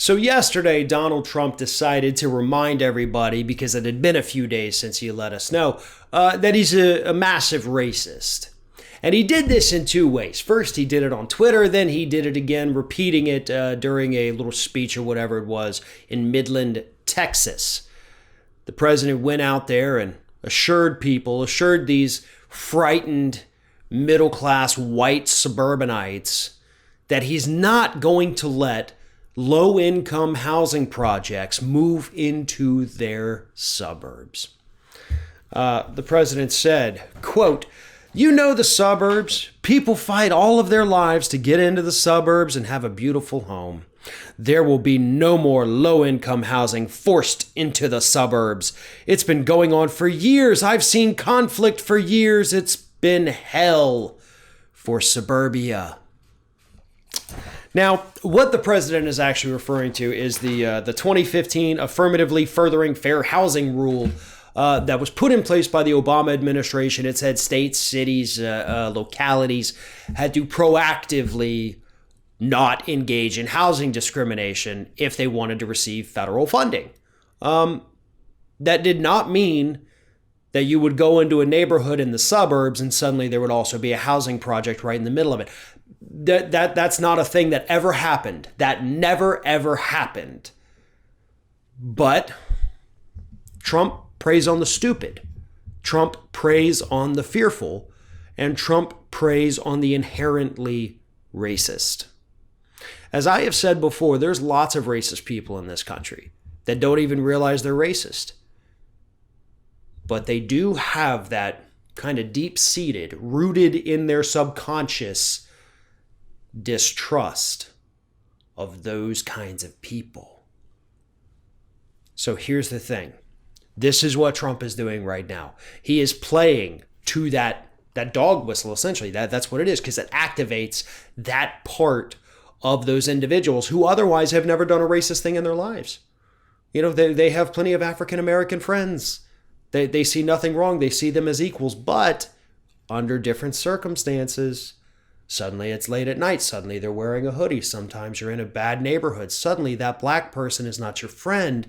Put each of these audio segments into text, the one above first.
So yesterday, Donald Trump decided to remind everybody, because it had been a few days since he let us know, that he's a massive racist. And he did this in two ways. First, he did it on Twitter. Then he did it again, repeating it during a little speech or whatever it was in Midland, Texas. The president went out there and assured these frightened middle-class white suburbanites that he's not going to let low-income housing projects move into their suburbs. The president said, quote, "You know the suburbs. People fight all of their lives to get into the suburbs and have a beautiful home. There will be no more low-income housing forced into the suburbs. It's been going on for years. I've seen conflict for years. It's been hell for suburbia." Now, what the president is actually referring to is the 2015 Affirmatively Furthering Fair Housing Rule that was put in place by the Obama administration. It said states, cities, localities had to proactively not engage in housing discrimination if they wanted to receive federal funding. That did not mean that you would go into a neighborhood in the suburbs and suddenly there would also be a housing project right in the middle of it. That's not a thing that ever happened. That never, ever happened. But Trump preys on the stupid. Trump preys on the fearful. And Trump preys on the inherently racist. As I have said before, there's lots of racist people in this country that don't even realize they're racist. But they do have that kind of deep-seated, rooted in their subconscious distrust of those kinds of people. So here's the thing. This is what Trump is doing right now. He is playing to that dog whistle, essentially. That's what it is, because it activates that part of those individuals who otherwise have never done a racist thing in their lives. You know, they have plenty of African-American friends. They see nothing wrong. They see them as equals, but under different circumstances. Suddenly it's late at night. Suddenly they're wearing a hoodie. Sometimes you're in a bad neighborhood. Suddenly that black person is not your friend.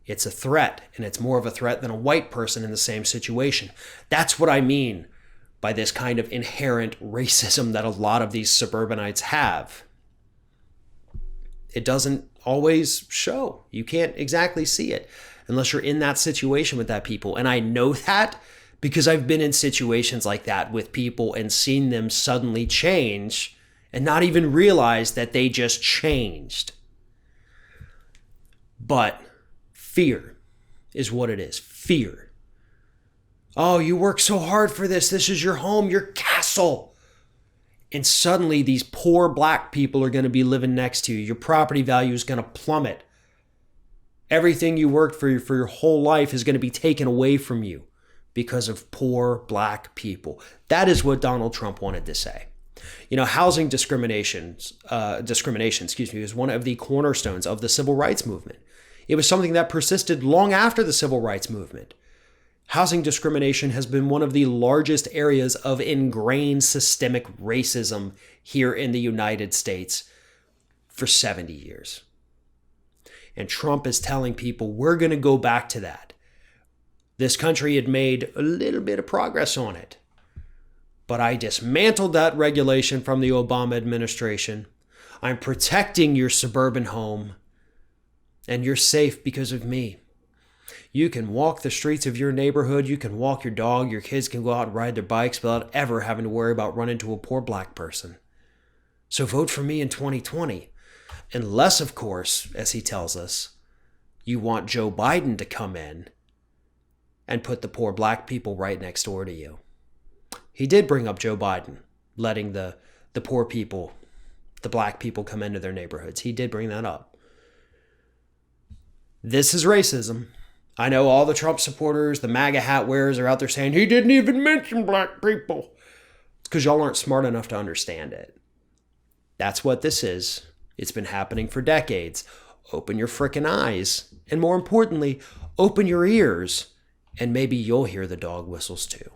It's a threat, and it's more of a threat than a white person in the same situation. That's what I mean by this kind of inherent racism that a lot of these suburbanites have. It doesn't always show. You can't exactly see it unless you're in that situation with that people. And I know that because I've been in situations like that with people and seen them suddenly change and not even realize that they just changed. But fear is what it is. Fear. Oh, you work so hard for this. This is your home, your castle. And suddenly these poor black people are going to be living next to you. Your property value is going to plummet. Everything you worked for your whole life is going to be taken away from you because of poor black people. That is what Donald Trump wanted to say. You know, housing discrimination, is one of the cornerstones of the civil rights movement. It was something that persisted long after the civil rights movement. Housing discrimination has been one of the largest areas of ingrained systemic racism here in the United States for 70 years. And Trump is telling people, we're going to go back to that. This country had made a little bit of progress on it. But I dismantled that regulation from the Obama administration. I'm protecting your suburban home. And you're safe because of me. You can walk the streets of your neighborhood. You can walk your dog. Your kids can go out and ride their bikes without ever having to worry about running into a poor black person. So vote for me in 2020. Unless, of course, as he tells us, you want Joe Biden to come in and put the poor black people right next door to you. He did bring up Joe Biden, letting the poor people, the black people, come into their neighborhoods. He did bring that up. This is racism. I know all the Trump supporters, the MAGA hat wearers are out there saying, he didn't even mention black people. It's because y'all aren't smart enough to understand it. That's what this is. It's been happening for decades. Open your frickin' eyes. And more importantly, open your ears. And maybe you'll hear the dog whistles too.